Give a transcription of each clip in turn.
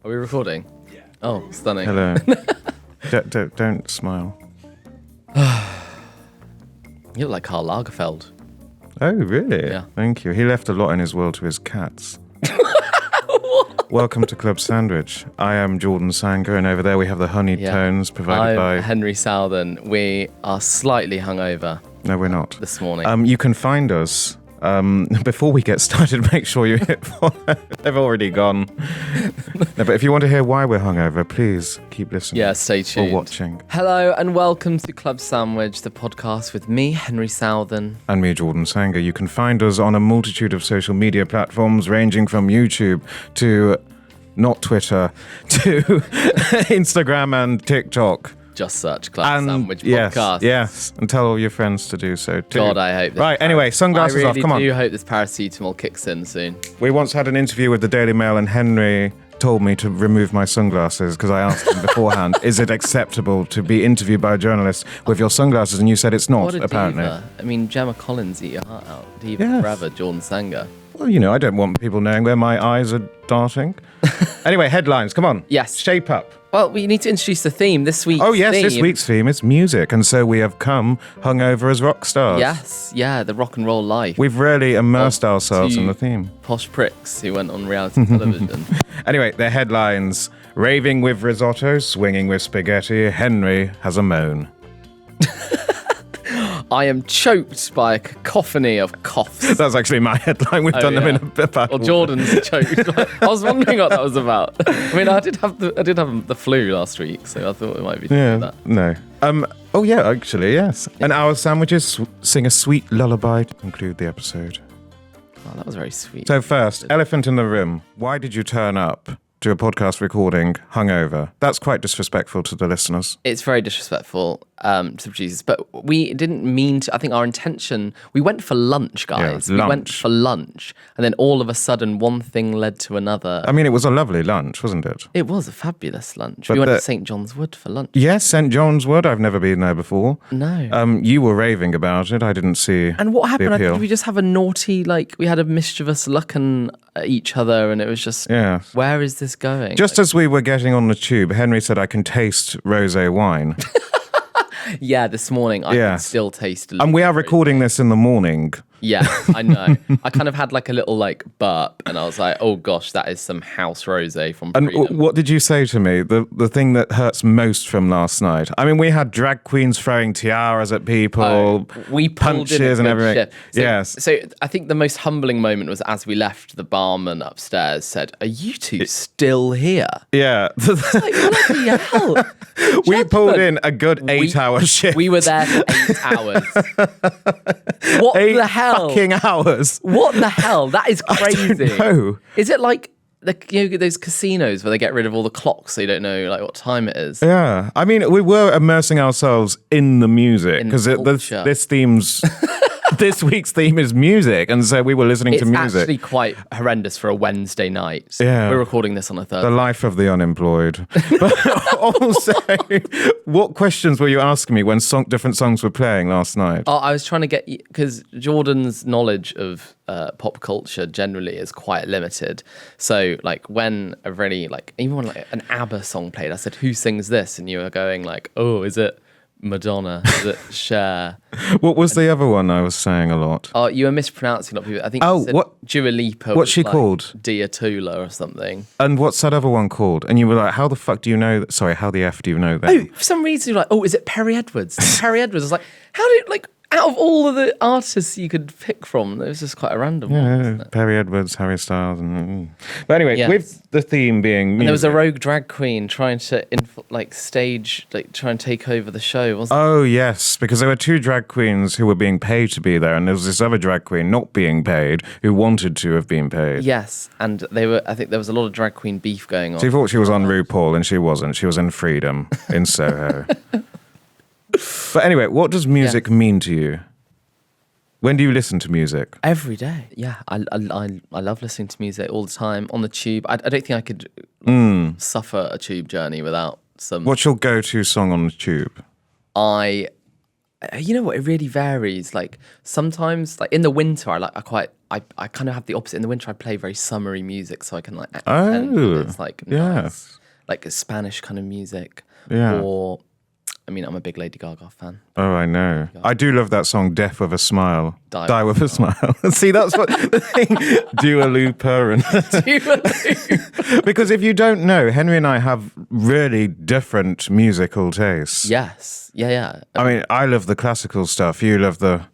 Are we recording? Yeah. Oh, stunning. Hello. Don't smile. You look like Karl Lagerfeld. Oh, really? Yeah. Thank you. He left a lot in his will to his cats. Welcome to Club Sandwich. I am Jordan Sanger, and over there we have the honey tones provided by... I'm Henry Southern. We are slightly hungover. No, we're not. This morning. You can find us... before we get started, make sure you hit follow. They've already gone. No, but if you want to hear why we're hungover, please keep listening. Yeah, stay tuned. Or watching. Hello and welcome to Club Sandwich, the podcast with me, Henry Southern. And me, Jordan Sanger. You can find us on a multitude of social media platforms, ranging from YouTube to not Twitter to Instagram and TikTok. Just search Club Sandwich Podcast. Yes, and tell all your friends to do so too. God, I hope this. Right, anyway, sunglasses off, come on. I really do hope this paracetamol kicks in soon. We once had an interview with the Daily Mail and Henry told me to remove my sunglasses because I asked him beforehand, is it acceptable to be interviewed by a journalist with your sunglasses? And you said it's not, What a apparently. Diva. I mean, Gemma Collins, eat your heart out. Diva forever, Jordan Sanger. Well, you know, I don't want people knowing where my eyes are darting. Anyway, headlines, come on. Yes. Shape up. Well, we need to introduce the theme this week. Oh, yes, this week's theme is music. And so we have come hungover as rock stars. Yes, yeah, the rock and roll life. We've really immersed ourselves in the theme. Posh pricks who went on reality television. Anyway, their headlines. Raving with risotto, swinging with spaghetti, Henry has a moan. I am choked by a cacophony of coughs. That's actually my headline. We've done them in a battle. Well, Jordan's choked. I was wondering what that was about. I mean, I did have the flu last week, so I thought it might be that. No. Oh yeah, actually, yes. And our sandwiches sing a sweet lullaby to conclude the episode. Oh, that was very sweet. So first, elephant in the room. Why did you turn up to a podcast recording hungover? That's quite disrespectful to the listeners. It's very disrespectful to the producers, but we didn't mean to. I think our intention, we went for lunch, guys. Yeah, we went for lunch, and then all of a sudden one thing led to another. I mean, it was a lovely lunch, wasn't it? It was a fabulous lunch. But we went to St. John's Wood for lunch. Yes, St. John's Wood. I've never been there before. No. You were raving about it. I didn't see. And what happened? The appeal. Did we just have a naughty, we had a mischievous look at each other, and it was just, where is this going? Just as we were getting on the tube, Henry said, I can taste rosé wine. Yeah, this morning I can still taste it. And we are recording this in the morning. Yeah, I know. I kind of had a little burp, and I was like, oh gosh, that is some house rosé from Freedom. And what did you say to me? The thing that hurts most from last night? I mean, we had drag queens throwing tiaras at people, we punches and everything. So, So I think the most humbling moment was as we left, the barman upstairs said, are you two still here? Yeah. Bloody hell. We pulled in a good 8-hour shift. We were there for 8 hours. What the hell? Fucking hours. What the hell? That is crazy. I don't know. Is it like those casinos where they get rid of all the clocks so you don't know what time it is? Yeah. I mean, we were immersing ourselves in the music because this theme's... This week's theme is music, and so we were listening to music. It's actually quite horrendous for a Wednesday night. Yeah. We're recording this on a Thursday. The life of the unemployed. But also, what questions were you asking me when different songs were playing last night? Oh, I was trying to get... Because Jordan's knowledge of pop culture generally is quite limited. So, when a really, even when an ABBA song played, I said, who sings this? And you were going oh, is it Madonna? Is it Cher? What was the other one I was saying a lot? Oh, you were mispronouncing a lot of people. I think you said Dua Lipa. What's she called? Dia Tula or something. And what's that other one called? And you were like, how the fuck do you know that? Sorry, how the F do you know that? Oh, for some reason you're like, oh, is it Perry Edwards? Perry Edwards. I was like, how did, out of all of the artists you could pick from, it was just quite a random one. Wasn't it? Perry Edwards, Harry Styles. But anyway, with the theme being music. And there was a rogue drag queen trying to try and take over the show, wasn't Oh, yes, because there were 2 drag queens who were being paid to be there, and there was this other drag queen not being paid who wanted to have been paid. Yes, and I think there was a lot of drag queen beef going on. She thought she was on RuPaul, and she wasn't. She was in Freedom in Soho. But anyway, what does music mean to you? When do you listen to music? Every day. Yeah, I love listening to music all the time on the tube. I don't think I could suffer a tube journey without some... What's your go-to song on the tube? I You know what? It really varies. Like sometimes, like in the winter, I kind of have the opposite. In the winter, I play very summery music, so I can like pretend that it's like nice, like a Spanish kind of music. Yeah. Or, I mean, I'm a big Lady Gaga fan. Oh, I know. I do love that song, Death with a Smile. Die with a Smile. See, that's what the thing, Dua Lipa and... Because if you don't know, Henry and I have really different musical tastes. Yes. Yeah. I mean, I love the classical stuff. You love the...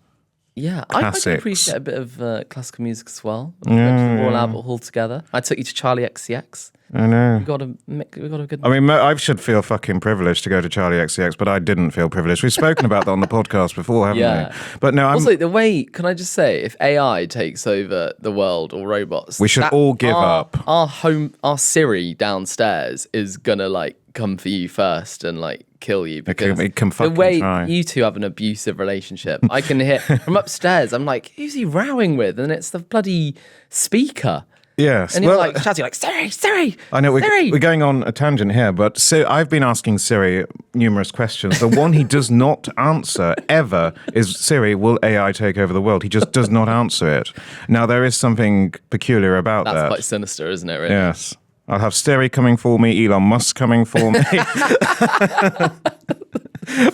Yeah, I classics. appreciate a bit of classical music as well. We went to the Royal Albert Hall together. I took you to Charlie XCX. I know. We got a good. I mean, I should feel fucking privileged to go to Charlie XCX, but I didn't feel privileged. We've spoken about that on the podcast before, haven't we? But no, also, the way, can I just say, if AI takes over the world or robots, we should all give up. Our Siri downstairs is gonna like come for you first and like kill you because it can the way try. you two have an abusive relationship, I can hear from upstairs. I'm like, who's he rowing with? And it's the bloody speaker. Yes. And you're like shouting like, Siri. I know Siri. we're going on a tangent here, but so I've been asking Siri numerous questions. The one he does not answer ever is, Siri, will AI take over the world? He just does not answer it. Now, there is something peculiar about that. That's quite sinister, isn't it, really? Yes. I'll have Siri coming for me, Elon Musk coming for me.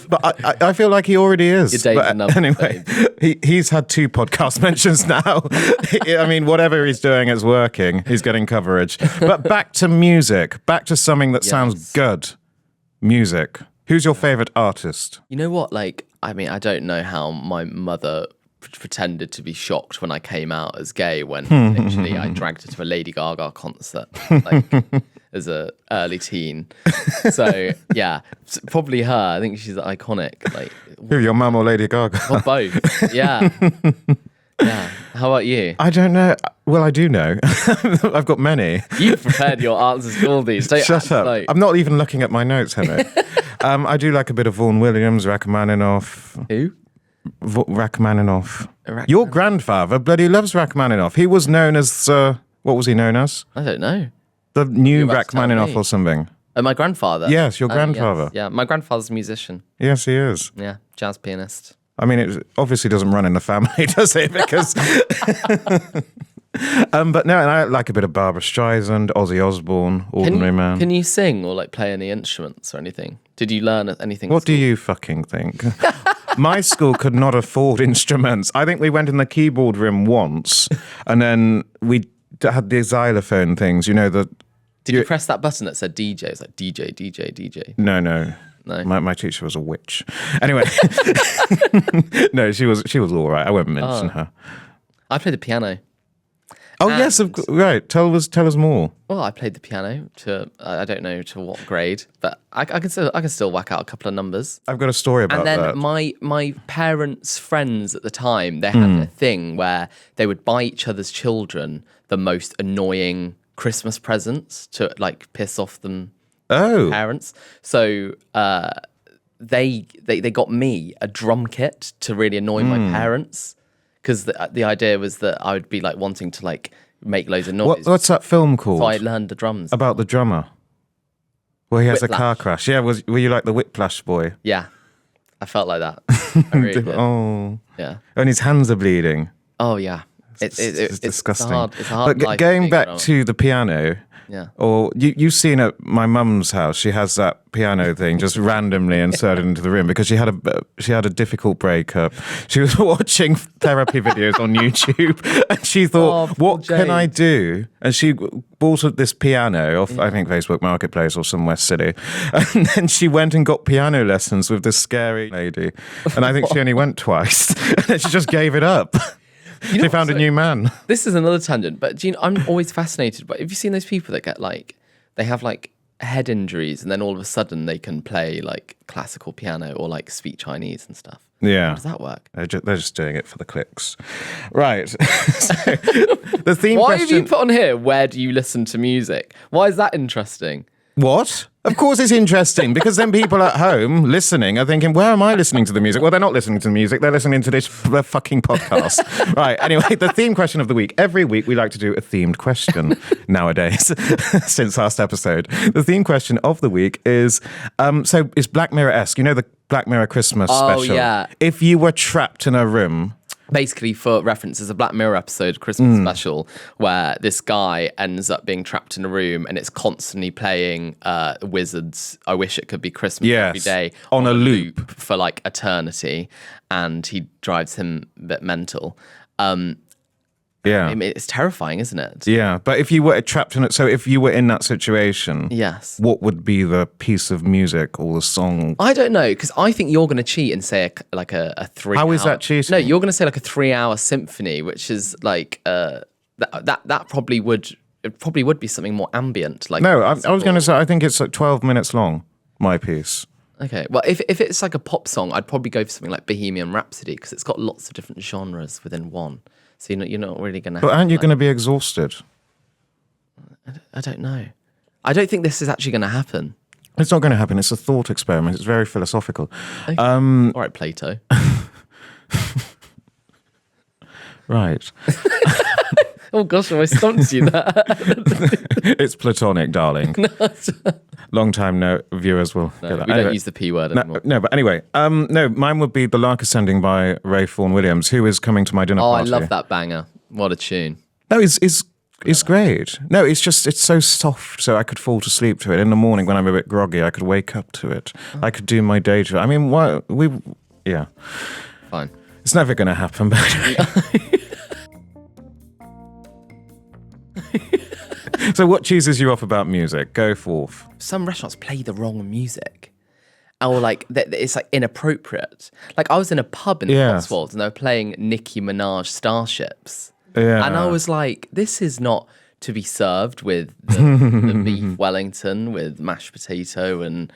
But I feel like he already is. But anyway, he's had 2 podcast mentions now. I mean, whatever he's doing is working. He's getting coverage. But back to music. Back to something that sounds good. Music. Who's your favorite artist? You know what? Like, I mean, I don't know how my mother pretended to be shocked when I came out as gay when literally I dragged her to a Lady Gaga concert like as a early teen. So yeah, probably her. I think she's iconic. Like, who, your mum or Lady Gaga? Or both. Yeah. Yeah. How about you? I don't know. Well, I do know. I've got many. You've prepared your answers to all these. Shut up. Like... I'm not even looking at my notes, Henry. I do like a bit of Vaughan Williams, Rachmaninoff. Who? Rachmaninoff. Your grandfather bloody loves Rachmaninoff. He was known as, what was he known as? I don't know. The new Rachmaninoff or something. My grandfather? Yes, your grandfather. Yes. Yeah, my grandfather's a musician. Yes, he is. Yeah, jazz pianist. I mean, it obviously doesn't run in the family, does it? Because... but no, and I like a bit of Barbra Streisand, Ozzy Osbourne, Ordinary Man. Can you sing or like play any instruments or anything? Did you learn anything? What do you fucking think? My school could not afford instruments. I think we went in the keyboard room once, and then we had the xylophone things. You know the. Did you press that button that said DJ? It's like DJ, DJ, DJ. No. My teacher was a witch. Anyway, no, she was all right. I won't mention her. I played the piano. Oh yes, right. Tell us more. Well, I played the piano to I don't know to what grade, but I can still whack out a couple of numbers. I've got a story about that. And then my parents' friends at the time, they had a thing where they would buy each other's children the most annoying Christmas presents to like piss off them parents. So they got me a drum kit to really annoy my parents. Because the idea was that I would be like wanting to like make loads of noise. What's that film called? So I learned the drums. About the drummer. Where he has Whiplash. a car crash. Yeah, were you like the Whiplash boy? Yeah, I felt like that. I really did. Oh. Yeah. And his hands are bleeding. Oh yeah. It's disgusting. It's a hard but life going being back an to the piano, or you've seen at my mum's house, she has that piano thing just randomly inserted into the room because she had a difficult breakup. She was watching therapy videos on YouTube and she thought, what can I do? And she bought this piano off, I think, Facebook Marketplace or some West City. And then she went and got piano lessons with this scary lady. And I think she only went twice. And then she just gave it up. They found a new man. This is another tangent, but I'm always fascinated by. Have you seen those people that get like, they have like head injuries, and then all of a sudden they can play like classical piano or like speak Chinese and stuff? Yeah. How does that work? They're just doing it for the clicks, right? So, the theme. Why have you put on here? Where do you listen to music? Why is that interesting? What? Of course it's interesting, because then people at home listening are thinking, where am I listening to the music? Well, they're not listening to the music. They're listening to this fucking podcast. Right. Anyway, the theme question of the week. Every week we like to do a themed question nowadays, since last episode. The theme question of the week is, so it's Black Mirror-esque. You know, the Black Mirror Christmas Oh, special. yeah. If you were trapped in a room. Basically, for reference, there's a Black Mirror episode, Christmas special, where this guy ends up being trapped in a room and it's constantly playing Wizards' I Wish It Could Be Christmas every day on a loop for like eternity, and he drives him a bit mental. Yeah. I mean, it's terrifying, isn't it? Yeah, but if you were trapped in it, so if you were in that situation, Yes. what would be the piece of music or the song? I don't know, because I think you're going to cheat and say a 3 How is that cheating? No, you're going to say like a 3-hour symphony, which is like that probably would be something more ambient. Like No, I was going to say, I think it's like 12 minutes long, my piece. Okay, well, if it's like a pop song, I'd probably go for something like Bohemian Rhapsody because it's got lots of different genres within one. So you're not really going to. But aren't you going to be exhausted? I don't know. I don't think this is actually going to happen. It's not going to happen. It's a thought experiment. It's very philosophical. Okay. All right, Plato. Right. Oh gosh, have I stumped you there? It's platonic, darling. Long time no viewers will get that. We don't use the P word anymore. No, but anyway, no, mine would be "The Lark Ascending" by Ray Vaughan Williams, who is coming to my dinner Oh, I party. love that banger. What a tune. No, it's great. No, it's so soft, so I could fall to sleep to it. In the morning when I'm a bit groggy, I could wake up to it. I could do my day job. I mean, yeah. Fine. It's never going to happen, but So what cheeses you off about music? Go forth. Some restaurants play the wrong music. Or like it's like inappropriate. Like I was in a pub in the Cotswolds and they were playing Nicki Minaj Starships. Yeah. And I was like, this is not to be served with the beef Wellington with mashed potato and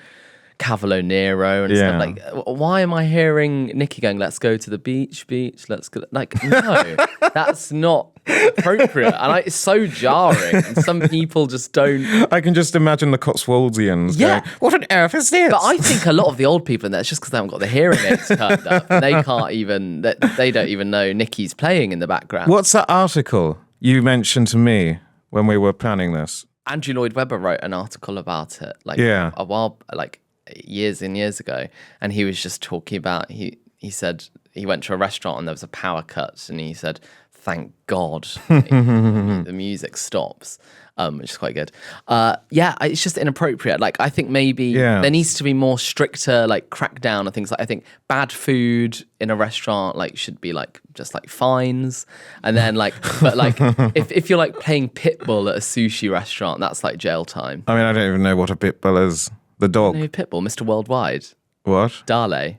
Cavolo Nero and stuff. Like, why am I hearing Nicki going, let's go to the beach, let's go? Like, no, that's not appropriate. And it's so jarring. And some people just don't. I can just imagine the Cotswoldians going, what on earth is this? But I think a lot of the old people in there, it's just because they haven't got the hearing aids turned up. They can't even, they don't even know Nicki's playing in the background. What's that article you mentioned to me when we were planning this? Andrew Lloyd Webber wrote an article about it, like a while, like years and years ago, and he was just talking about he said he went to a restaurant and there was a power cut, and he said, "Thank God the music stops," which is quite good. It's just inappropriate. Like I think maybe there needs to be more stricter like crackdown on things. Like I think bad food in a restaurant like should be like just like fines, and then like but like if you're like playing Pitbull at a sushi restaurant, that's like jail time. I mean, I don't even know what a pitbull is. The dog. No, Pitbull, Mr. Worldwide. What? Dale.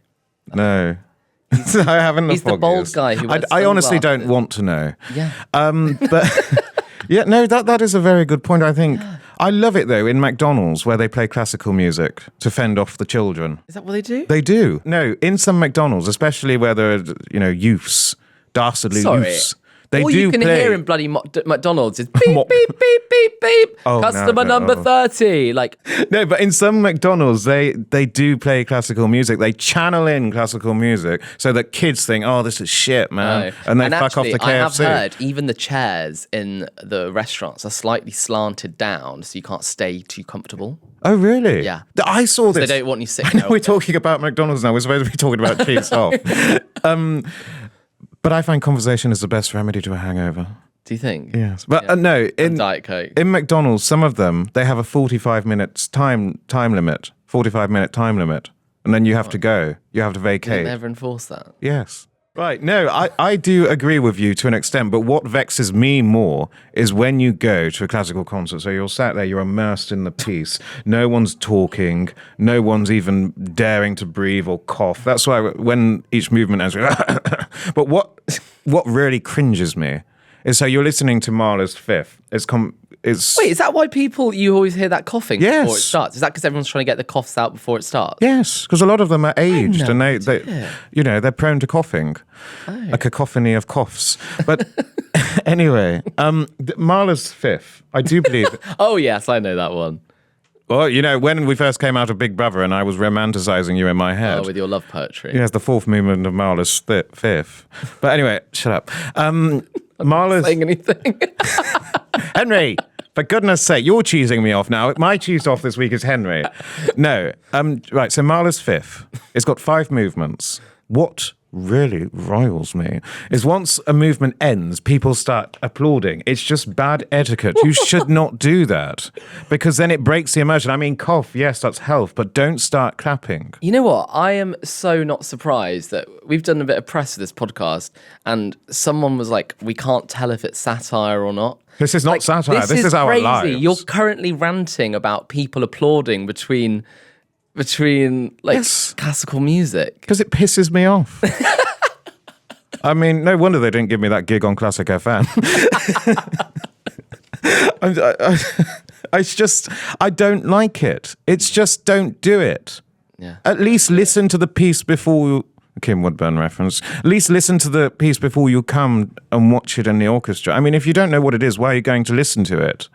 No. I haven't. He's the bald guy who wears I honestly sunglasses. don't want to know. Yeah. But yeah, no, that is a very good point. I think I love it though in McDonald's where they play classical music to fend off the children. Is that what they do? They do. No, in some McDonald's, especially where there are, youths, dastardly youths. They All do you can play. hear in bloody McDonald's is beep, beep, beep, beep, beep. Oh, Customer no. number 30. Like, No, but in some McDonald's, they do play classical music. They channel in classical music so that kids think, oh, this is shit, man. no. And they fuck actually, off the I have KFC. heard even the chairs in the restaurants are slightly slanted down so you can't stay too comfortable. Oh, really? Yeah. I saw this. They don't want you sitting there. We're talking about McDonald's now. We're supposed to be talking about cheese off. But I find conversation is the best remedy to a hangover. Do you think? Yes. But no, And Diet Coke. in McDonald's, some of them, they have a 45 minutes time limit, 45-minute time limit. And then you have to go. You have to They vacate. never enforce that. Yes. Right. No, I do agree with you to an extent, but what vexes me more is when you go to a classical concert. So you're sat there, you're immersed in the piece. No one's talking. No one's even daring to breathe or cough. That's why when each movement ends, but what really cringes me is so you're listening to Mahler's Fifth. Wait, is that why you always hear that coughing Yes. before it starts? Is that because everyone's trying to get the coughs out before it starts? Yes, because a lot of them are aged no and they idea. they're prone to coughing, a cacophony of coughs. But anyway, Mahler's Fifth, I do believe. Oh, yes, I know that one. Well, when we first came out of Big Brother and I was romanticizing you in my head. Oh, with your love poetry. Yes, the fourth movement of Mahler's Fifth. But anyway, shut up. Mahler's... Saying anything. Henry, For goodness sake, you're cheesing me off now. My cheese off this week is Henry. No. Right, so Mahler's Fifth. It's got 5 movements. What really riles me is once a movement ends, people start applauding. It's just bad etiquette. You should not do that because then it breaks the immersion. I mean, cough, yes, that's health, but don't start clapping. You know what? I am so not surprised that we've done a bit of press for this podcast and someone was like, we can't tell if it's satire or not. This is not satire. This is our crazy. lives. You're currently ranting about people applauding between classical music. Because it pisses me off. I mean, no wonder they didn't give me that gig on Classic FM. I don't like it. It's just don't do it. Yeah. At least listen to the piece before you... Kim Woodburn reference. At least listen to the piece before you come and watch it in the orchestra. I mean, if you don't know what it is, why are you going to listen to it?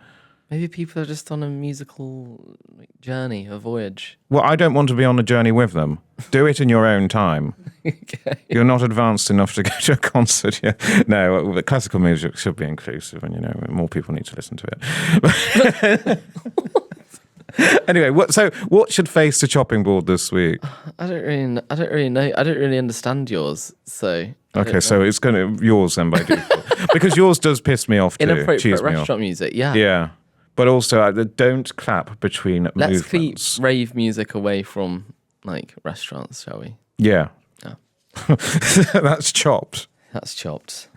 Maybe people are just on a musical journey, a voyage. Well, I don't want to be on a journey with them. Do it in your own time. Okay. You're not advanced enough to go to a concert yet. No, but classical music should be inclusive, and more people need to listen to it. Anyway, what should face the chopping board this week? I don't really know. I don't really understand yours. So okay, so it's going to yours then by default because yours does piss me off too. Inappropriate restaurant music. Yeah. Yeah. But also, don't clap between Let's movements. keep rave music away from restaurants, shall we? Yeah. That's chopped. That's chopped.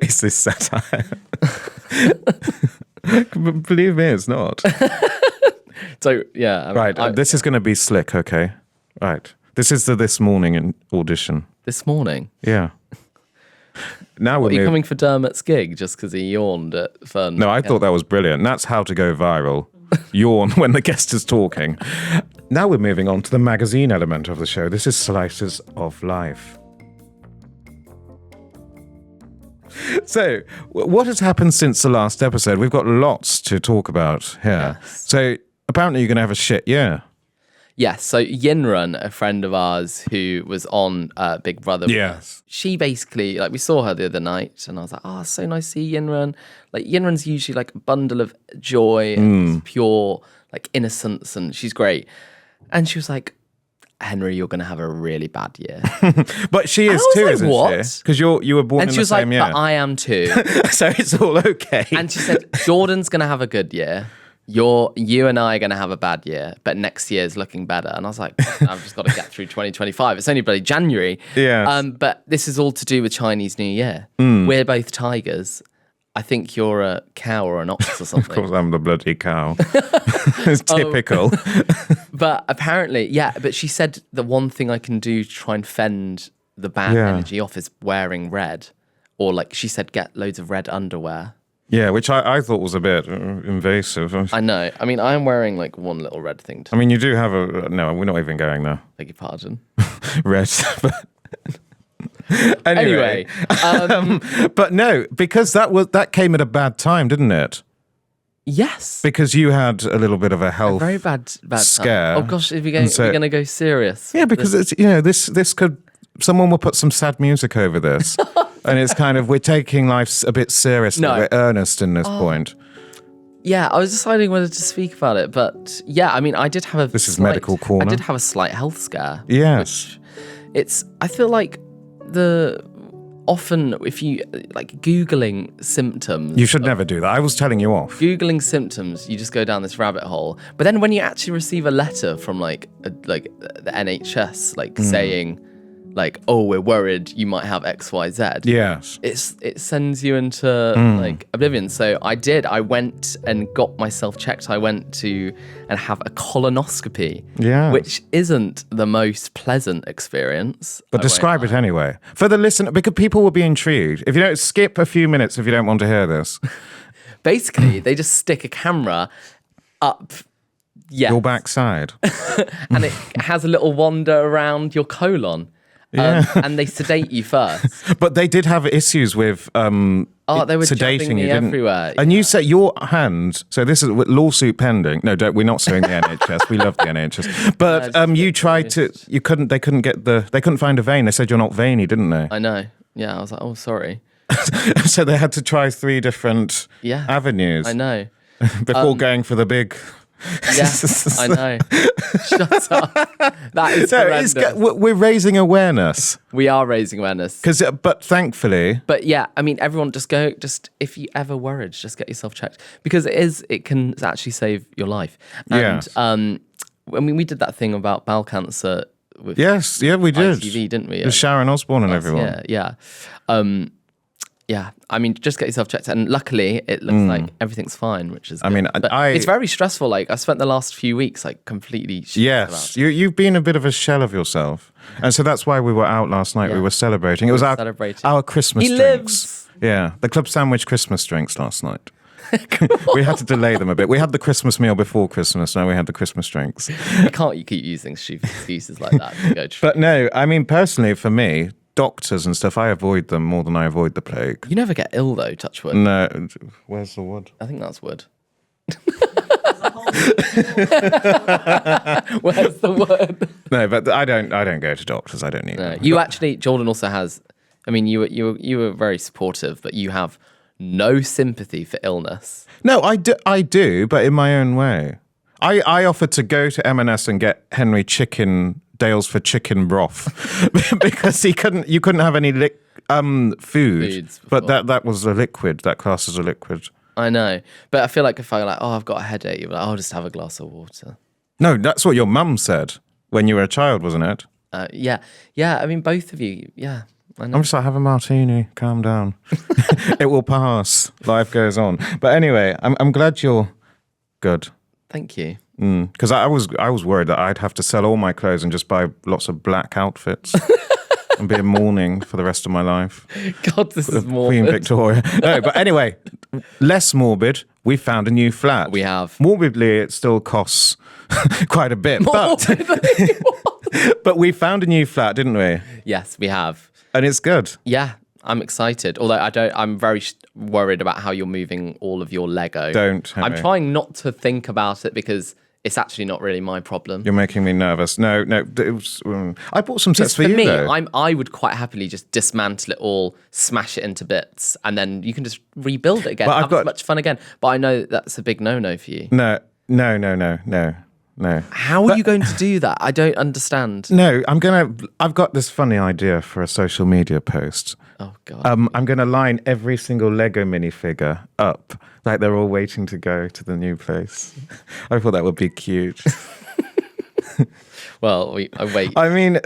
Is this satire? Believe me, it's not. So yeah. Right. This is going to be slick. Okay. Right. This is the This Morning audition. This morning. Yeah. Now are you coming for Dermot's gig just because he yawned at fun? No, I thought that was brilliant. That's how to go viral. Yawn when the guest is talking. Now we're moving on to the magazine element of the show. This is Slices of Life. So, what has happened since the last episode? We've got lots to talk about here. Yes. So, apparently you're going to have a shit year. Yes, so Yinrun, a friend of ours who was on Big Brother, Yes. She basically, we saw her the other night and I was like, oh, so nice to see Yinrun. Yinrun's usually a bundle of joy and pure, innocence, and she's great. And she was like, Henry, you're going to have a really bad year. But she is too, isn't she? Because you were born in the same year. And she was like, but I am too. So it's all okay. And she said, Jordan's going to have a good year. You and I are going to have a bad year, but next year is looking better. And I was like, I've just got to get through 2025. It's only bloody January. Yeah. But this is all to do with Chinese New Year. We're both tigers. I think you're a cow or an ox or something. Of course, I'm the bloody cow. It's typical. But apparently, but she said the one thing I can do to try and fend the bad energy off is wearing red. Or she said, get loads of red underwear. Yeah, which I thought was a bit invasive. I know. I mean, I'm wearing one little red thing. I mean, you do have a... No, we're not even going there. Beg your pardon. Red. Anyway. But no, because that came at a bad time, didn't it? Yes. Because you had a little bit of a health very bad scare. Time. Oh gosh, if we're going to go serious. Yeah, because it's this could... Someone will put some sad music over this. And it's kind of, we're taking life a bit seriously. No. We're earnest in this point. Yeah, I was deciding whether to speak about it. But yeah, I mean, I did have a This is medical corner. I did have a slight health scare. Yes. I feel like often if you, Googling symptoms. You should never do that. I was telling you off. Googling symptoms, you just go down this rabbit hole. But then when you actually receive a letter from the NHS, saying... oh, we're worried you might have XYZ. Yes. It sends you into oblivion. So I went and got myself checked. I went to and have a colonoscopy. Yeah. Which isn't the most pleasant experience. But describe it anyway. For the listener, because people will be intrigued. If you don't, skip a few minutes if you don't want to hear this. Basically, they just stick a camera up your backside. and it has a little wander around your colon. And they sedate you first. But they did have issues with they were sedating me you, didn't everywhere. And you said your hand. So this is lawsuit pending. No, we're not suing the NHS. We love the NHS. But you tried to. You couldn't. They couldn't find a vein. They said you're not veiny, didn't they? I know. Yeah, I was like, oh, sorry. So they had to try 3 different avenues. I know. Before going for the big. Yes, I know. Shut up. That is horrendous. We're raising awareness. We are raising awareness. But thankfully. But yeah, I mean, everyone just if you ever worried, just get yourself checked. Because it can actually save your life. And I mean, we did that thing about bowel cancer with we did. ITV, didn't we? With Sharon Osbourne and everyone. Yeah. Yeah, I mean, just get yourself checked. And luckily, it looks like everything's fine, which is good. I mean, it's very stressful. Like, I spent the last few weeks, like, completely... Yes, you've been a bit of a shell of yourself. And so that's why we were out last night. We were celebrating. It was our Christmas drinks. Lives. Yeah, the Club Sandwich Christmas drinks last night. We had to delay them a bit. We had the Christmas meal before Christmas. Now we had the Christmas drinks. You can't keep using stupid excuses like that to go to... But no, I mean, personally, for me... Doctors and stuff, I avoid them more than I avoid the plague. You never get ill though, touch wood. No, where's the wood? I think that's wood. Where's the wood? No, but I don't go to doctors. I don't need them. You actually, Jordan also has. I mean, you were very supportive, but you have no sympathy for illness. No, I do, but in my own way. I offered to go to M&S and get Henry Dales for chicken broth because you couldn't have any food, but that was a liquid. That class is a liquid. I know, but I feel like if I I've got a headache, you're like, I'll just have a glass of water. No, that's what your mum said when you were a child, wasn't it? Yeah. I mean, both of you. Yeah, I know. I'm just like, have a martini. Calm down. It will pass. Life goes on. But anyway, I'm glad you're good. Thank you. Because I was worried that I'd have to sell all my clothes and just buy lots of black outfits and be in mourning for the rest of my life. God, this is morbid. Queen Victoria. No, but anyway, less morbid. We found a new flat. We have. Morbidly, it still costs quite a bit, but we found a new flat, didn't we? Yes, we have, and it's good. Yeah. I'm excited, although I'm very worried about how you're moving all of your Lego. Don't. I'm trying not to think about it because it's actually not really my problem. You're making me nervous. No. It was, I bought some sets for you, me, though. I would quite happily just dismantle it all, smash it into bits, and then you can just rebuild it again. But have as much fun again. But I know that's a big no-no for you. No. How are you going to do that? I don't understand. No, I've got this funny idea for a social media post. Oh, God. I'm going to line every single Lego minifigure up like they're all waiting to go to the new place. I thought that would be cute. Well, I wait. I mean,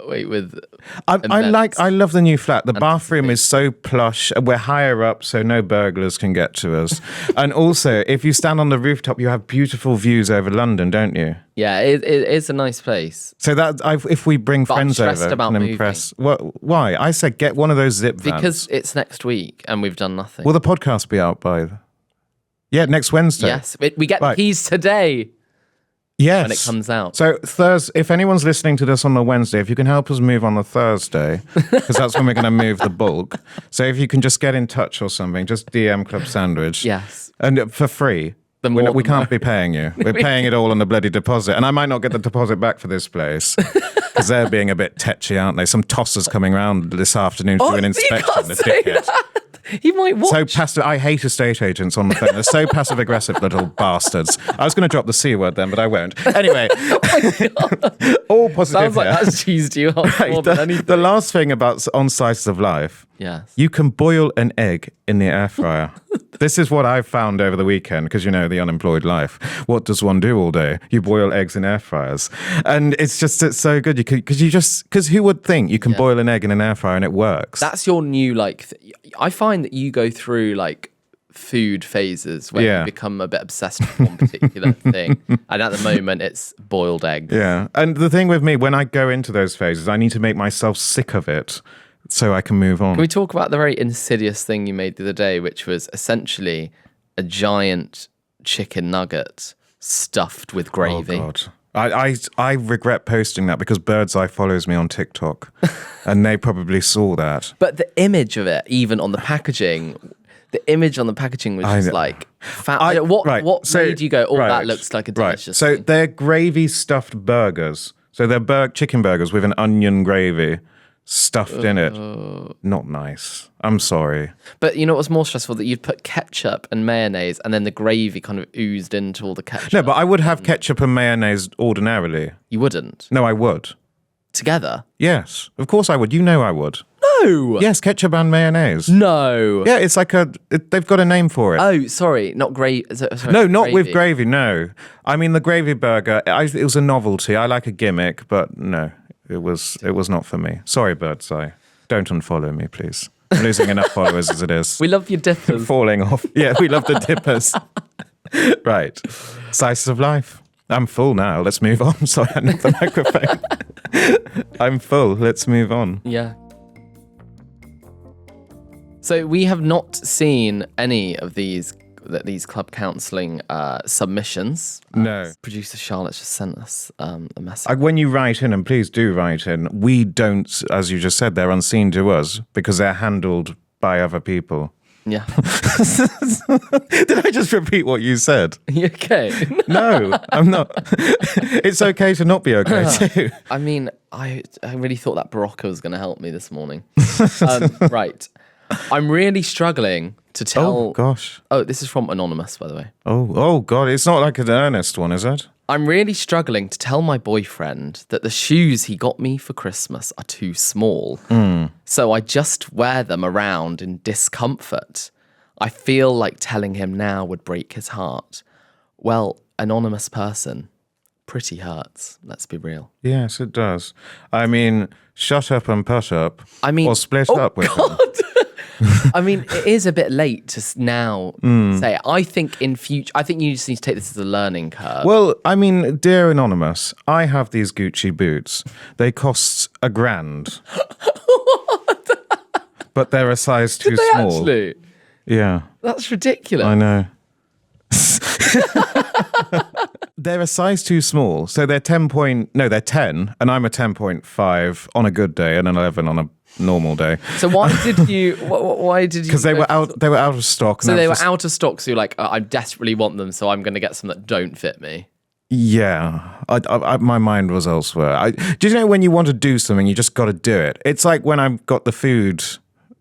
wait with. I love the new flat. The bathroom is so plush. We're higher up, so no burglars can get to us. And also, if you stand on the rooftop, you have beautiful views over London, don't you? Yeah, it is a nice place. So that if we bring friends over and impress, why? I said get one of those zip vans because it's next week and we've done nothing. Will the podcast be out by? Next Wednesday. Yes, we get the keys today. Yes. When it comes out. So Thursday, if anyone's listening to this on the Wednesday, if you can help us move on the Thursday, because that's when we're going to move the bulk. So if you can just get in touch or something, just DM Club Sandwich. Yes. And for free. We can't be paying you. We're paying it all on the bloody deposit. And I might not get the deposit back for this place. Because they're being a bit tetchy, aren't they? Some tossers coming around this afternoon to do an inspection. The dickheads. He might watch. So passive. I hate estate agents on the phone. They're so passive aggressive little bastards. I was going to drop the C word then, but I won't. Anyway, all positive. Sounds like that's cheesed you off more than anything. The last thing about on slices of life. Yes. You can boil an egg in the air fryer. This is what I've found over the weekend because the unemployed life. What does one do all day? You boil eggs in air fryers, and it's so good. Because who would think you can boil an egg in an air fryer and it works? That's your new I find that you go through food phases where you become a bit obsessed with one particular thing, and at the moment it's boiled eggs. Yeah, and the thing with me, when I go into those phases, I need to make myself sick of it. So I can move on. Can we talk about the very insidious thing you made the other day, which was essentially a giant chicken nugget stuffed with gravy? Oh, God. I regret posting that because Bird's Eye follows me on TikTok and they probably saw that. But the image of it, even on the packaging, was just what made you go, that looks like a delicious So thing. they're gravy stuffed burgers. So they're chicken burgers with an onion gravy stuffed in it. Not nice. I'm sorry. But you know what was more stressful? That you'd put ketchup and mayonnaise and then the gravy kind of oozed into all the ketchup. No, but I would have ketchup and mayonnaise ordinarily. You wouldn't? No, I would. Together? Yes, of course I would. You know I would. No! Yes, ketchup and mayonnaise. No! Yeah, it's like they've got a name for it. Oh, sorry, not gravy. No, not with gravy, no. I mean, the gravy burger, it was a novelty. I like a gimmick, but no, it was not for me. Sorry, Birdseye. Don't unfollow me, please. I'm losing enough followers as it is. We love your dippers. Falling off. Yeah, we love the dippers. Right. Slices of life. I'm full now. Let's move on. Sorry, I knocked the microphone. I'm full. Let's move on. Yeah. So we have not seen any of these club counselling submissions. No. Producer Charlotte's just sent us a message. When you write in, and please do write in, we don't, as you just said, they're unseen to us because they're handled by other people. Yeah. Did I just repeat what you said? You okay? No, I'm not. It's okay to not be okay too. I mean, I really thought that Barocca was going to help me this morning. Right. I'm really struggling to tell... Oh, gosh. Oh, this is from Anonymous, by the way. Oh, God. It's not like an earnest one, is it? I'm really struggling to tell my boyfriend that the shoes he got me for Christmas are too small. So I just wear them around in discomfort. I feel like telling him now would break his heart. Well, anonymous person, pretty hurts. Let's be real. Yes, it does. I mean, shut up and put up. I mean... Or split up with him. I mean, it is a bit late to now say it. I think in future, I think you just need to take this as a learning curve. Well, I mean, dear Anonymous, I have these Gucci boots. They cost $1,000. But they're a size too small. Actually? Yeah. That's ridiculous. I know. They're a size too small. So they're 10, and I'm a 10.5 on a good day and an 11 on a normal day. So why did you? Why did you? Because they were out. They were out of stock. So they were out of stock. So you're like, I desperately want them, so I'm going to get some that don't fit me. Yeah, my mind was elsewhere. Do you know when you want to do something, you just got to do it? It's like when I've got the food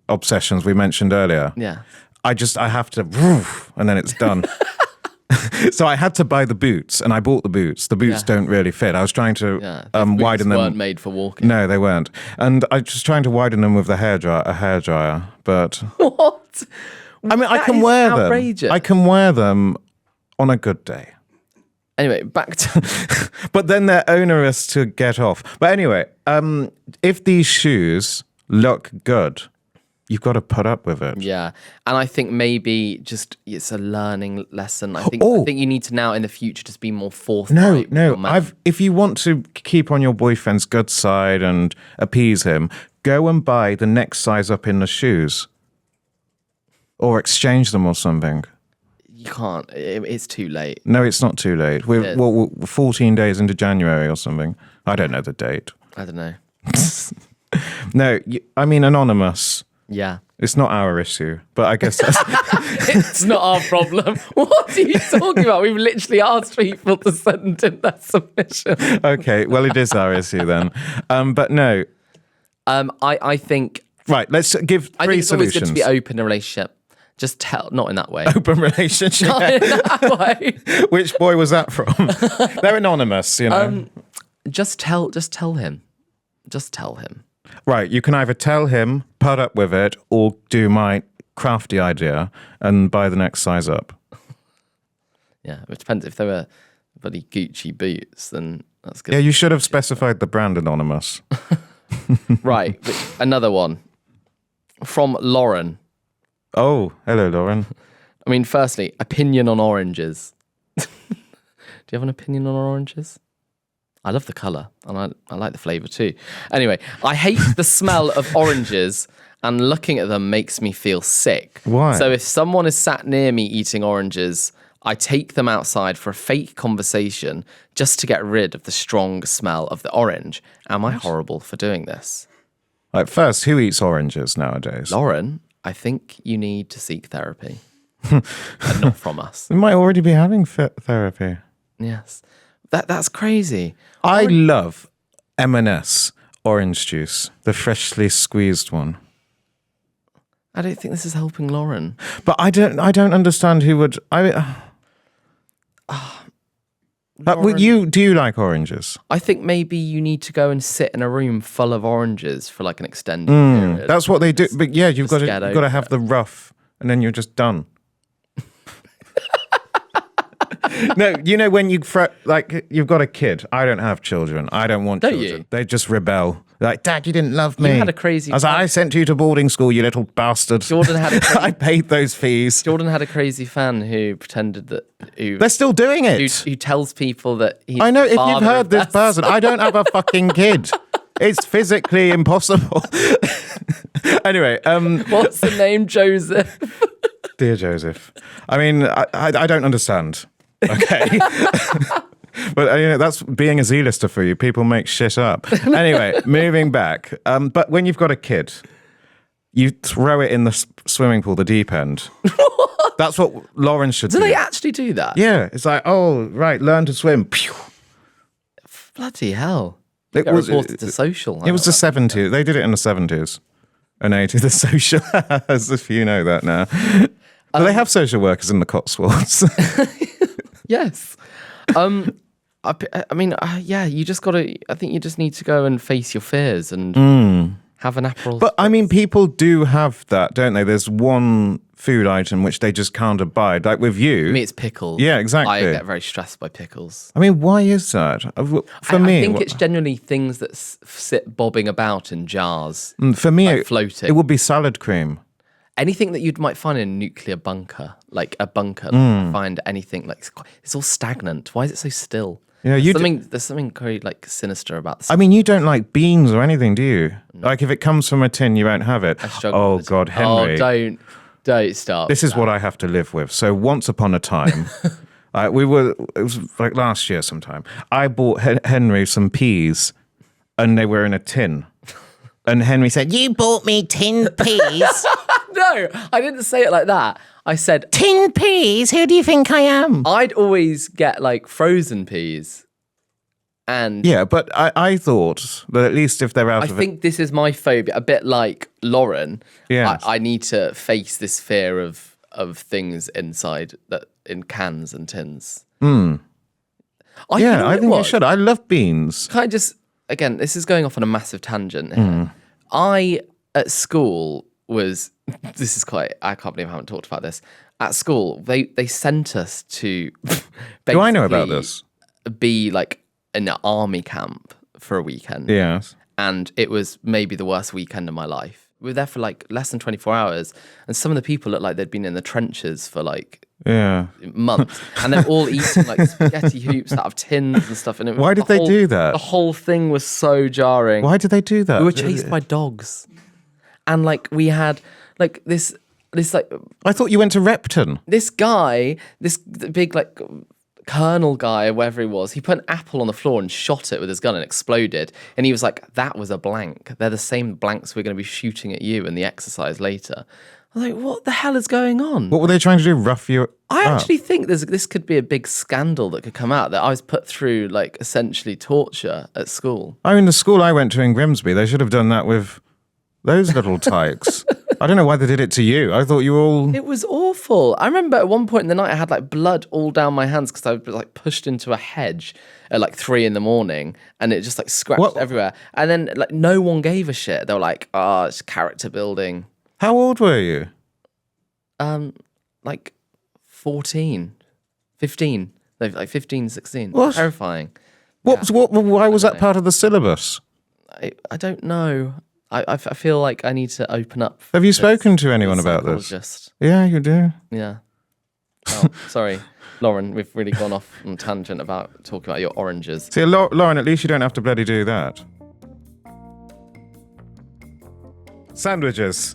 obsessions we mentioned earlier. Yeah. I have to, and then it's done. So I had to buy the boots, and I bought the boots. The boots don't really fit. I was trying to widen them. Weren't made for walking. No, they weren't. And I was trying to widen them with a hairdryer, but what? I mean, I can wear outrageous. them. I can wear them on a good day. Anyway, back to... But then they're onerous to get off. But anyway, if these shoes look good, you've got to put up with it. Yeah. And I think maybe just it's a learning lesson. I think you need to now in the future just be more forthright. No. If you want to keep on your boyfriend's good side and appease him, go and buy the next size up in the shoes. Or exchange them or something. You can't. It's too late. No, it's not too late. We're 14 days into January or something. I don't know the date. I don't know. No, I mean, Anonymous. Yeah. It's not our issue, but I guess that's... It's not our problem. What are you talking about? We've literally asked people to send in their submission. Okay, well, it is our issue then. But no. I think... Right, let's give three solutions. I think it's always good to be open in a relationship. Just tell, not in that way. Open relationship. Not in that way. Which boy was that from? They're anonymous, you know. Just tell him. Just tell him. Right, you can either tell him, put up with it, or do my crafty idea and buy the next size up. Yeah, it depends. If they were bloody Gucci boots, then that's good. Yeah, you should have specified the brand, Anonymous. Right, another one from Lauren. Oh, hello, Lauren. I mean, firstly, opinion on oranges. Do you have an opinion on oranges? I love the colour, and I like the flavour too. Anyway, I hate the smell of oranges, and looking at them makes me feel sick. Why? So if someone is sat near me eating oranges, I take them outside for a fake conversation just to get rid of the strong smell of the orange. Am I horrible for doing this? Like, first, who eats oranges nowadays? Lauren, I think you need to seek therapy. And not from us. We might already be having therapy. Yes. That's crazy. I love M&S Orange juice, the freshly squeezed one. I don't think this is helping Lauren. But I don't understand who would. Do you like oranges? I think maybe you need to go and sit in a room full of oranges for like an extended period. That's what they do. But yeah, you've got to have the rough, and then you're just done. No, you know when you've got a kid. I don't have children. I don't want children. You? They just rebel. Like, Dad, you didn't love me. You had a crazy. I was like, I sent you to boarding school, you little bastard. Jordan had. I paid those fees. Jordan had a crazy fan who pretended that. They're still doing it. Who tells people that he's. I know. If you've heard this person, I don't have a fucking kid. It's physically impossible. Anyway, what's the name, Joseph? Dear Joseph. I mean, I don't understand. Okay. But that's being a Z-lister for you. People make shit up. Anyway, moving back. But when you've got a kid, you throw it in the swimming pool, the deep end. That's what Lauren should do. Do they actually do that? Yeah. It's like, oh, right, learn to swim. Pew. Bloody hell. It was reported to social. It was the 70s. They did it in the 70s and 80s. The social, as if you know that now. But they have social workers in the Cotswolds. Yes. I mean, yeah, you just got to, I think you just need to go and face your fears and have an Aperol. But I mean, people do have that, don't they? There's one food item which they just can't abide. Like with you. For me, it's pickles. Yeah, exactly. I get very stressed by pickles. I mean, why is that? For me, I think it's generally things that sit bobbing about in jars. For me, like floating. It would be salad cream. Anything that you might find in a nuclear bunker, like a bunker, find anything like it's all stagnant. Why is it so still? Yeah, there's something very like sinister about this. I mean, you don't like beans or anything, do you? No. Like if it comes from a tin, you won't have it. I struggle. Oh God, Henry! Oh, don't start. This is what I have to live with. So once upon a time, it was like last year sometime. I bought Henry some peas, and they were in a tin. And Henry said, "You bought me tin peas." No, I didn't say it like that. I said, tin peas? Who do you think I am? I'd always get like frozen peas. And yeah, but I thought that at least if they're out of it. I think this is my phobia, a bit like Lauren. Yeah. I need to face this fear of things inside that in cans and tins. I think you should. I love beans. Can I just, again, this is going off on a massive tangent here. I, at school, this is quite, I can't believe I haven't talked about this. At school, they sent us to do I know about this? Be like in an army camp for a weekend. Yes. And it was maybe the worst weekend of my life. We were there for like less than 24 hours. And some of the people looked like they'd been in the trenches for like months. And they're all eating like spaghetti hoops out of tins and stuff. And why did they do that? The whole thing was so jarring. Why did they do that? We were chased by dogs. And like we had like this like... I thought you went to Repton. This guy, this big like... colonel guy, whatever he was, he put an apple on the floor and shot it with his gun and exploded. And he was like, that was a blank. They're the same blanks we're going to be shooting at you in the exercise later. I was like, what the hell is going on? What were they trying to do? Rough you up? I actually think this could be a big scandal that could come out, that I was put through like essentially torture at school. I mean, the school I went to in Grimsby, they should have done that with those little tykes. I don't know why they did it to you. I thought you were all... It was awful. I remember at one point in the night I had like blood all down my hands because I was like pushed into a hedge at like 3 a.m. and it just like scratched everywhere. And then like no one gave a shit. They were like, oh, it's character building. How old were you? Like 14, 15. Like 15, 16. What? Terrifying. Why was that part of the syllabus? I don't know. I feel like I need to open up. Have you spoken to anyone about this? Yeah, you do. Yeah. Oh, sorry, Lauren, we've really gone off on a tangent about talking about your oranges. See, Lauren, at least you don't have to bloody do that. Sandwiches.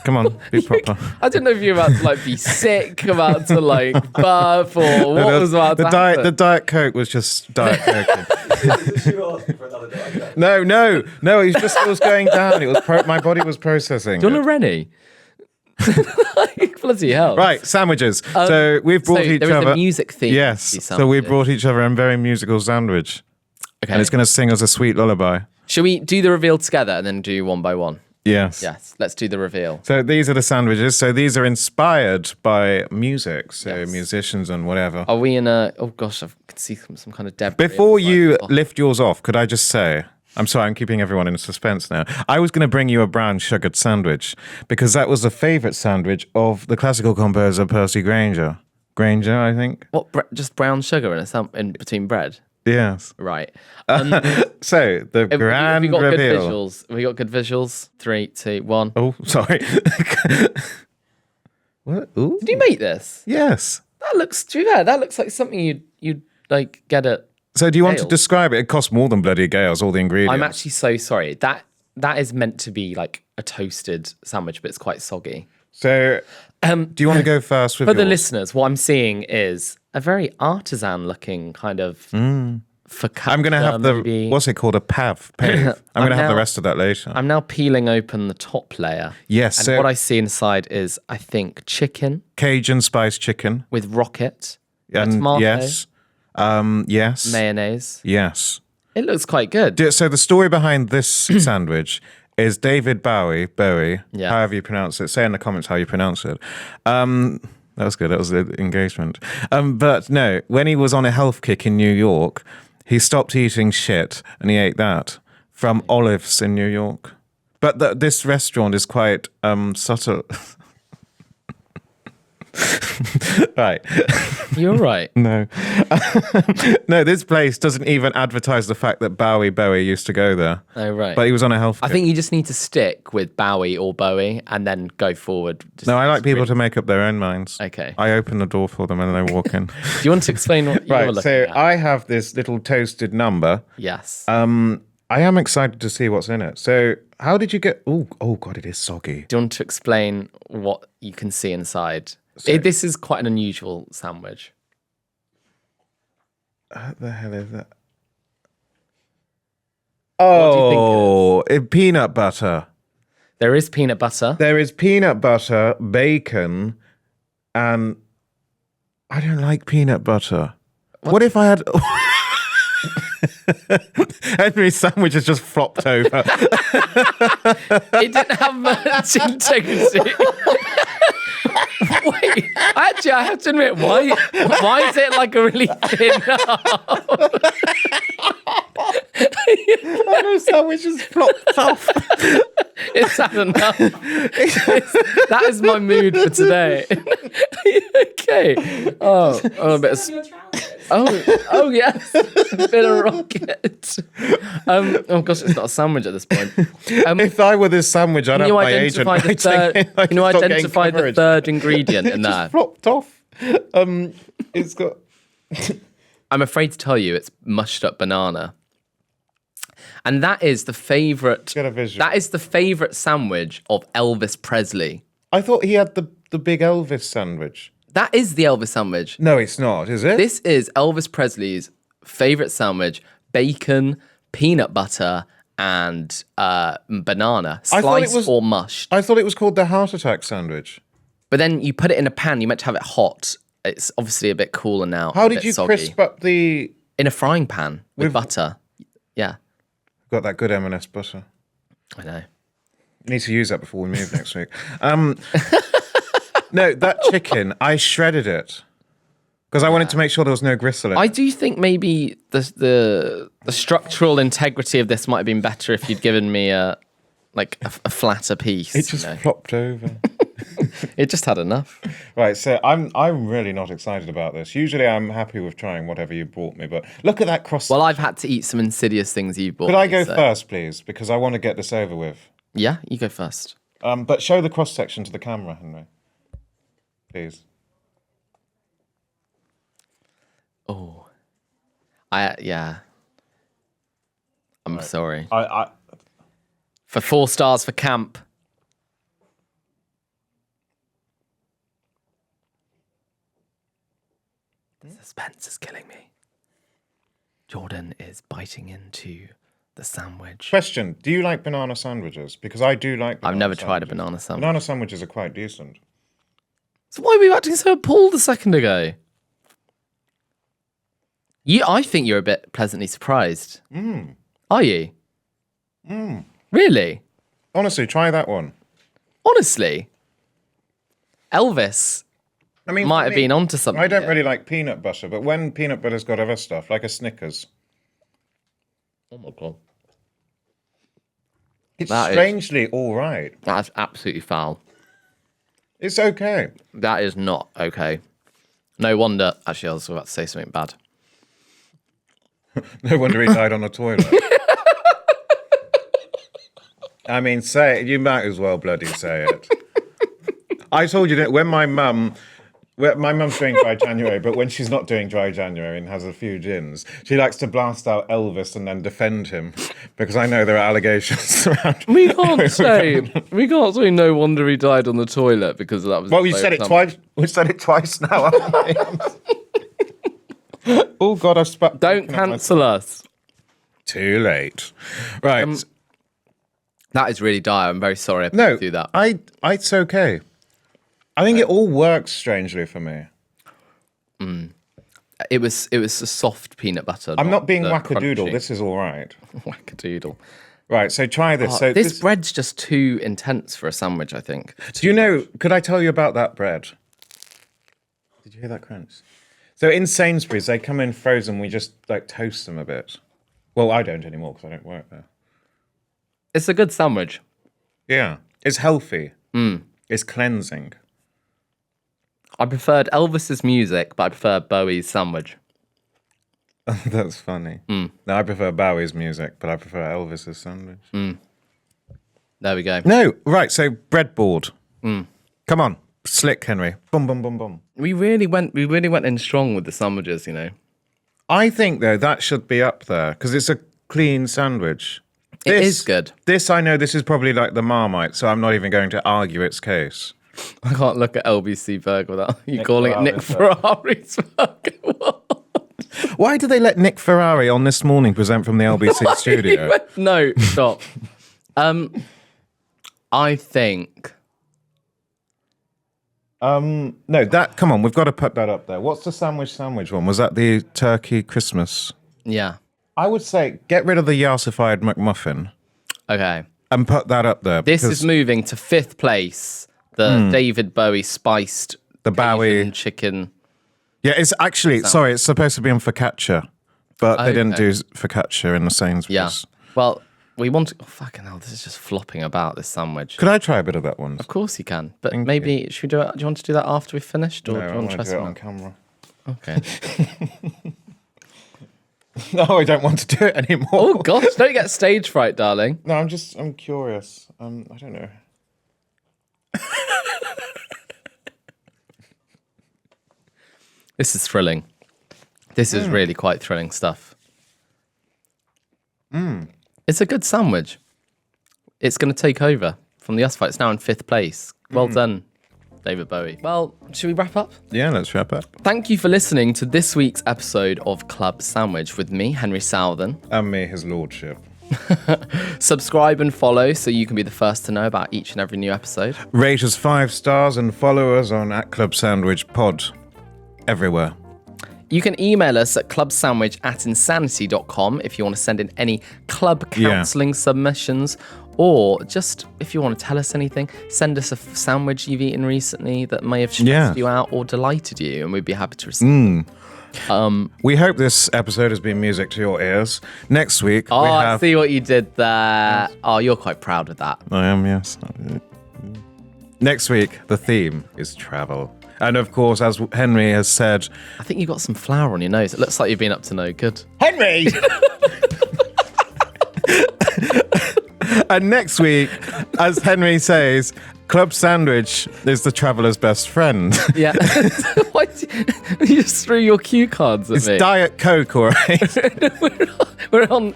Come on, be proper. I didn't know if you were about to like be sick, about to like burp, or what was about to happen. The Diet Coke was just Diet Coke. No, it was going down. It was my body was processing. Do you want a Rennie? Bloody hell! Right, sandwiches. So we've brought each other. There is a music theme. Yes. So we've brought each other a very musical sandwich. Okay. And it's going to sing us a sweet lullaby. Shall we do the reveal together and then do one by one? Yes. Yes, let's do the reveal. So these are the sandwiches. So these are inspired by music, so Yes. musicians and whatever. Are we in a... Oh, gosh, I can see some kind of debris. Before you Oh, lift yours off, could I just say, I'm sorry, I'm keeping everyone in suspense now. I was going to bring you a brown sugared sandwich because that was the favourite sandwich of the classical composer Percy Grainger. Grainger, I think. What, just brown sugar in between bread? Yes. Right. So, the grand we got reveal. good visuals. We got good visuals. 3, 2, 1. Oh, sorry. What? Ooh. Did you make this? Yes. That looks, to be fair, that looks like something you'd like get at... So do you want to Gales. describe it? It costs more than bloody Gales, all the ingredients. I'm actually so sorry. That is meant to be like a toasted sandwich, but it's quite soggy. So, do you want to go first with For the yours? listeners, what I'm seeing is a very artisan-looking kind of focaccia. I'm going to have the, maybe. what's it called? A pave. I'm going to have the now- rest of that later. I'm now peeling open the top layer. Yes, And so- what I see inside is, I think, chicken Cajun spice chicken. with rocket, And tomato, yes. Yes. mayonnaise. Yes. It looks quite good. So the story behind this sandwich is David Bowie, Yeah. however you pronounce it. Say in the comments how you pronounce it. That was good. That was the engagement. But no, when he was on a health kick in New York, he stopped eating shit and he ate that from Olives in New York. But this restaurant is quite subtle. Right. You're right. No. No, this place doesn't even advertise the fact that Bowie used to go there. Oh, right. But he was on a health I kick. think you just need to stick with Bowie or Bowie and then go forward. No, I like people to make up their own minds. Okay. I open the door for them and they walk in. Do you want to explain what you're Right, looking so at? I have this little toasted number. Yes. I am excited to see what's in it. So how did you get... Oh God, it is soggy. Do you want to explain what you can see inside? This is quite an unusual sandwich. What the hell is that? What do you think it Oh, peanut butter. There is peanut butter. There is peanut butter, bacon, and I don't like peanut butter. What if I had... Henry's sandwich has just flopped over. It didn't have much integrity. Wait, actually, I have to admit, why is it like a really thin? Henry's sandwich has flopped off. It's had enough. That is my mood for today. Okay. Oh, a bit of. Oh yes, a bit of rocket. Oh gosh, it's not a sandwich at this point. If I were this sandwich, I'd have You my agent identify the writing third. it. I You know, could stop getting identify the coverage. third ingredient in It there. just flopped off. It's got... I'm afraid to tell you, it's mushed up banana. And that is the favourite. Get a visual. That is the favourite sandwich of Elvis Presley. I thought he had the big Elvis sandwich. That is the Elvis sandwich. No, it's not, is it? This is Elvis Presley's favourite sandwich: bacon, peanut butter, and banana, thought it sliced was- or mushed. I thought it was called the heart attack sandwich. But then you put it in a pan. You meant to have it hot. It's obviously a bit cooler now. How a did bit you soggy. crisp up the... In a frying pan with butter. Yeah, Got that good M&S butter. I know. Need to use that before we move next week. No, that chicken, I shredded it because I wanted to make sure there was no gristle in it. I do think maybe the structural integrity of this might have been better if you'd given me a flatter piece. It just flopped over. It just had enough. Right, so I'm really not excited about this. Usually I'm happy with trying whatever you brought me, but look at that cross. Well, I've had to eat some insidious things you bought. Could I go me, so- first, please? Because I want to get this over with. Yeah, you go first. But show the cross section to the camera, Henry. Please. Oh, yeah. I'm sorry. I For 4 stars for camp. The suspense is killing me. Jordan is biting into the sandwich. Question: do you like banana sandwiches? Because I do like. I've Banana never tried a sandwiches. banana sandwich. Banana sandwiches are quite decent. So why were you acting so appalled a second ago? I think you're a bit pleasantly surprised. Are you? Really? Honestly, try that one. Honestly, Elvis might have been onto something. I don't really like peanut butter, but when peanut butter's got other stuff, like a Snickers. Oh my God. It's strangely all right. That's absolutely foul. It's okay. That is not okay. No wonder. Actually, I was about to say something bad. No wonder he died on a toilet. I mean, say it. You might as well bloody say it. I told you that when my mum's doing dry January, but when she's not doing dry January and has a few gins, she likes to blast out Elvis and then defend him because I know there are allegations around. We can't say no wonder he died on the toilet because that was. Well, you said it twice. We said it twice now, haven't we? Oh God, I've spat. Don't cancel us. Too late. Right. That is really dire. I'm very sorry I had to do that. It's okay. I think it all works strangely for me. It was a soft peanut butter. I'm not being wackadoodle. Crunchy. This is all right. Wackadoodle. Right, so try this. So this bread's just too intense for a sandwich, I think. Do you know, could I tell you about that bread? Did you hear that crunch? So in Sainsbury's, they come in frozen. We just like toast them a bit. Well, I don't anymore because I don't work there. It's a good sandwich. Yeah, it's healthy. It's cleansing. I preferred Elvis's music, but I prefer Bowie's sandwich. That's funny. No, I prefer Bowie's music, but I prefer Elvis's sandwich. There we go. No, right, so breadboard. Come on, slick, Henry. Boom, boom, boom, boom. We really went in strong with the sandwiches, you know. I think, though, that should be up there, because it's a clean sandwich. It is good. This, I know, this is probably like the Marmite, so I'm not even going to argue its case. I can't look at LBC Burger without you calling it Nick Ferrari's Burger. What? Why did they let Nick Ferrari on This Morning present from the LBC studio? No, stop. I think... no, that, come on, we've got to put that up there. What's the sandwich one? Was that the turkey Christmas? Yeah. I would say get rid of the yassified McMuffin. Okay. And put that up there. This is moving to 5th place. The David Bowie spiced the Bowie chicken. Yeah, it's actually, sorry, it's supposed to be on focaccia, but they didn't do focaccia in the Sainsbury's. Yeah. Well, we want to, fucking hell, this is just flopping about, this sandwich. Could I try a bit of that one? Of course you can. But maybe, should we do it? Do you want to do that after we've finished? Or No, do you want to try do it something on camera. Okay. No, I don't want to do it anymore. Oh, gosh, don't get stage fright, darling. No, I'm curious. I don't know. This is thrilling. This is really quite thrilling stuff. It's a good sandwich. It's going to take over from the Us Fight. It's now in 5th place. Well done, David Bowie. Well, should we wrap up? Yeah, let's wrap up. Thank you for listening to this week's episode of Club Sandwich with me, Henry Southern. And me, his lordship. Subscribe and follow so you can be the first to know about each and every new episode. Rate us 5 stars and follow us on @ClubSandwichPod. Everywhere. You can email us at clubsandwich@insanity.com if you want to send in any club counselling submissions, or just if you want to tell us anything, send us a sandwich you've eaten recently that may have stressed you out or delighted you, and we'd be happy to receive. We hope this episode has been music to your ears. Next week, we have... I see what you did there. Oh, you're quite proud of that. I am, yes. Next week, the theme is travel. And of course, as Henry has said... I think you've got some flour on your nose. It looks like you've been up to no good. Henry! And next week, as Henry says, Club Sandwich is the traveller's best friend. Yeah. Why you just threw your cue cards at me. It's Diet Coke, all right? we're on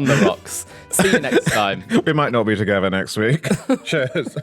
the rocks. See you next time. We might not be together next week. Cheers.